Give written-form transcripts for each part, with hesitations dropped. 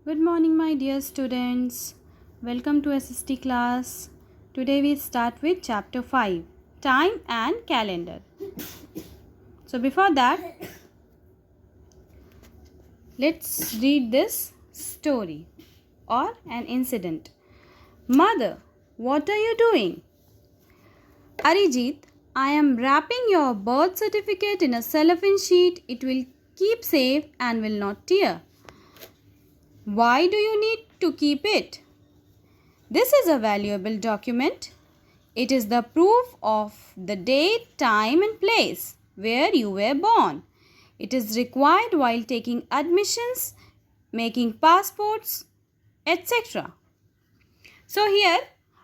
Good morning, my dear students. Welcome to SST class. Today we start with chapter 5, Time and Calendar. So before that, let's read this story or an incident. Mother, what are you doing? Arijit, I am wrapping your birth certificate in a cellophane sheet. It will keep safe and will not tear. Why do you need to keep it? This is a valuable document. It is the proof of the date, time and place where you were born. It is required while taking admissions, making passports, etc. So here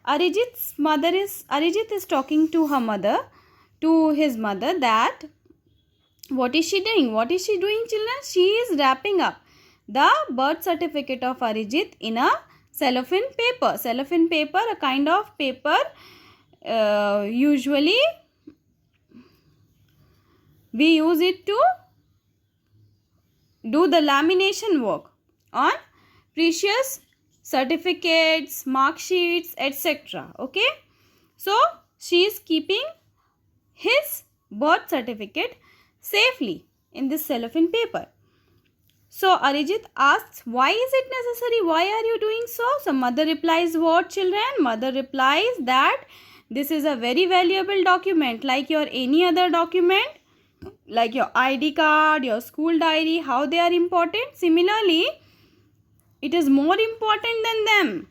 Arijit is talking to his mother that what is she doing? What is she doing, children? She is wrapping up the birth certificate of Arijit in a cellophane paper. Cellophane paper, a kind of paper usually we use it to do the lamination work on precious certificates, mark sheets, etc. Okay. So, she is keeping his birth certificate safely in this cellophane paper. So, Arijit asks, why is it necessary? Why are you doing so? So, mother replies, what, children? Mother replies that this is a very valuable document like your any other document, like your ID card, your school diary, how they are important. Similarly, it is more important than them.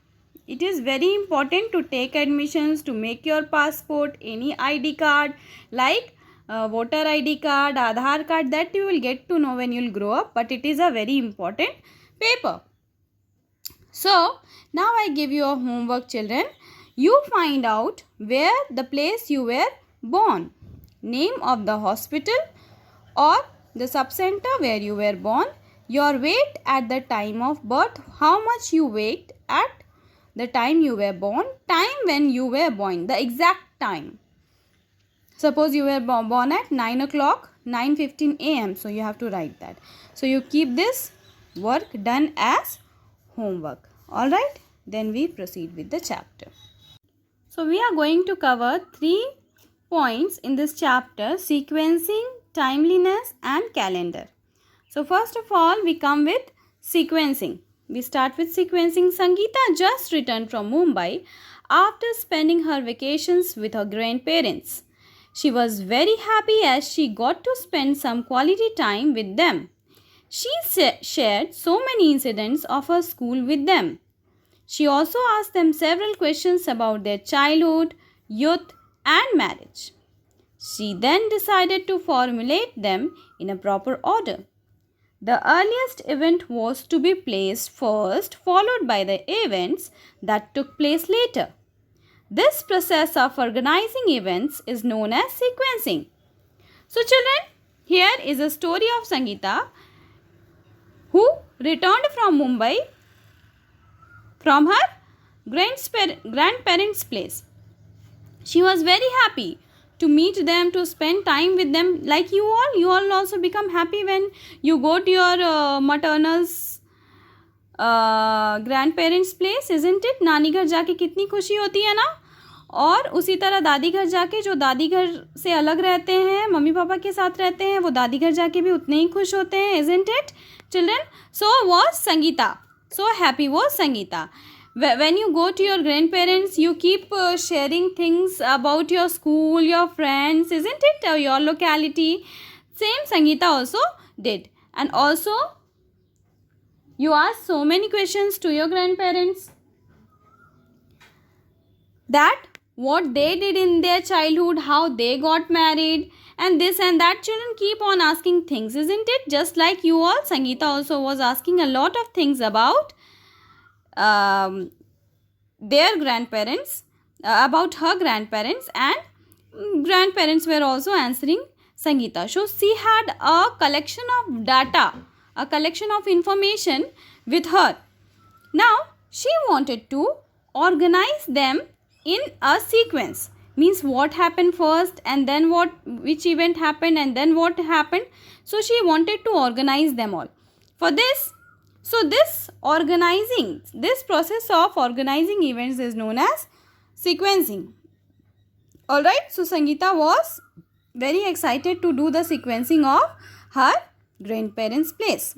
It is very important to take admissions, to make your passport, any ID card like voter ID card, Aadhaar card, that you will get to know when you will grow up, but it is a very important paper. So, now I give you a homework, children. You find out where the place you were born, name of the hospital or the subcenter where you were born, your weight at the time of birth, how much you weighed at the time you were born, time when you were born, the exact time. Suppose you were born at 9 o'clock, 9:15 a.m. So, you have to write that. So, you keep this work done as homework. Alright, then we proceed with the chapter. So, we are going to cover 3 points in this chapter: sequencing, timeliness and calendar. So, first of all, we come with sequencing. We start with sequencing. Sangeeta just returned from Mumbai after spending her vacations with her grandparents. She was very happy as she got to spend some quality time with them. She shared so many incidents of her school with them. She also asked them several questions about their childhood, youth, and marriage. She then decided to formulate them in a proper order. The earliest event was to be placed first, followed by the events that took place later. This process of organizing events is known as sequencing. So, children, here is a story of Sangeeta who returned from Mumbai from her grandparents' place. She was very happy to meet them, to spend time with them. Like you all also become happy when you go to your maternal's grandparents' place, isn't it? नानी घर जाके कितनी खुशी होती है ना. और उसी तरह दादी घर जाके, जो दादी घर से अलग रहते हैं, मम्मी पापा के साथ रहते हैं, वो दादी घर जाके भी उतने ही खुश होते हैं, isn't it, children? So was Sangeeta. So happy was Sangeeta. When you go to your grandparents, you keep sharing things about your school, your friends, isn't it? Or your locality. Same Sangeeta also did. And also, you ask so many questions to your grandparents. That what they did in their childhood, how they got married, and this and that. Children keep on asking things, isn't it? Just like you all, Sangeeta also was asking a lot of things about their grandparents, about her grandparents, and grandparents were also answering Sangeeta. So, she had a collection of data, a collection of information with her. Now, she wanted to organize them in a sequence. Means what happened first and then which event happened and then what happened. So, she wanted to organize them all. For this, So this process of organizing events is known as sequencing. Alright, so Sangeeta was very excited to do the sequencing of her grandparents' place.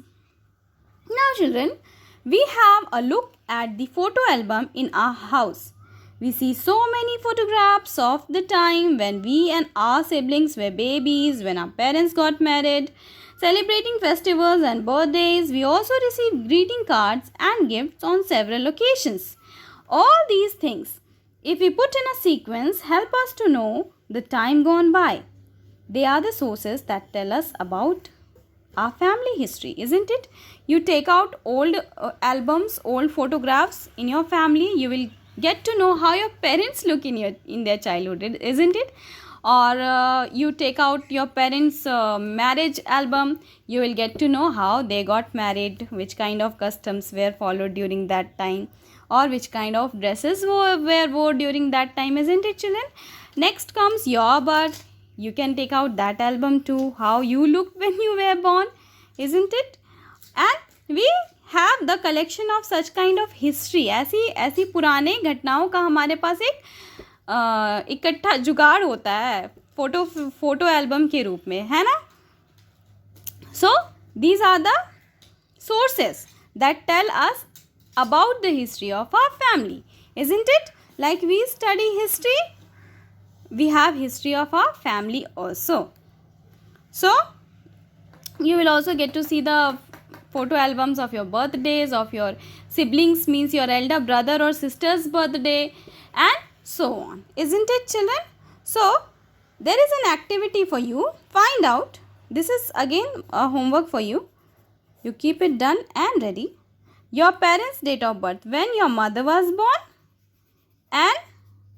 Now children, we have a look at the photo album in our house. We see so many photographs of the time when we and our siblings were babies, when our parents got married, celebrating festivals and birthdays. We also receive greeting cards and gifts on several occasions. All these things, if we put in a sequence, help us to know the time gone by. They are the sources that tell us about our family history, isn't it? You take out old albums, old photographs in your family, you will get to know how your parents look in their childhood, isn't it? Or you take out your parents' marriage album, you will get to know how they got married, which kind of customs were followed during that time, or which kind of dresses were worn during that time, isn't it children? Next comes your birth. You can take out that album too, how you looked when you were born, isn't it? And we have the collection of such kind of history. ऐसी पुराने घटनाओं का हमारे पास एक इकट्ठा जुगाड़ होता है फोटो एल्बम के रूप में, है ना? So these are the sources that tell us about the history of our family, isn't it? Like we study history, we have history of our family also. So you will also get to see the photo albums of your birthdays, of your siblings, means your elder brother or sister's birthday, and so on, isn't it children? So there is an activity for you. Find out. This is again a homework for you. You keep it done and ready. Your parents' date of birth, when your mother was born and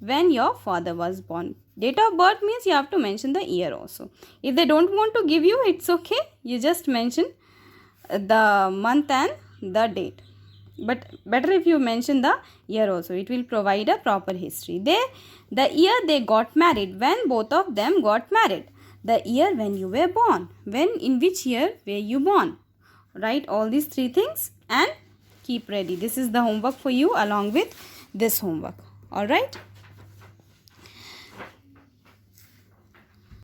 when your father was born. Date of birth means you have to mention the year also. If they don't want to give you, it's okay. You just mention the month and the date. But better if you mention the year also. It will provide a proper history. The year they got married, when both of them got married. The year when you were born. In which year were you born? Write all these three things and keep ready. This is the homework for you along with this homework. Alright.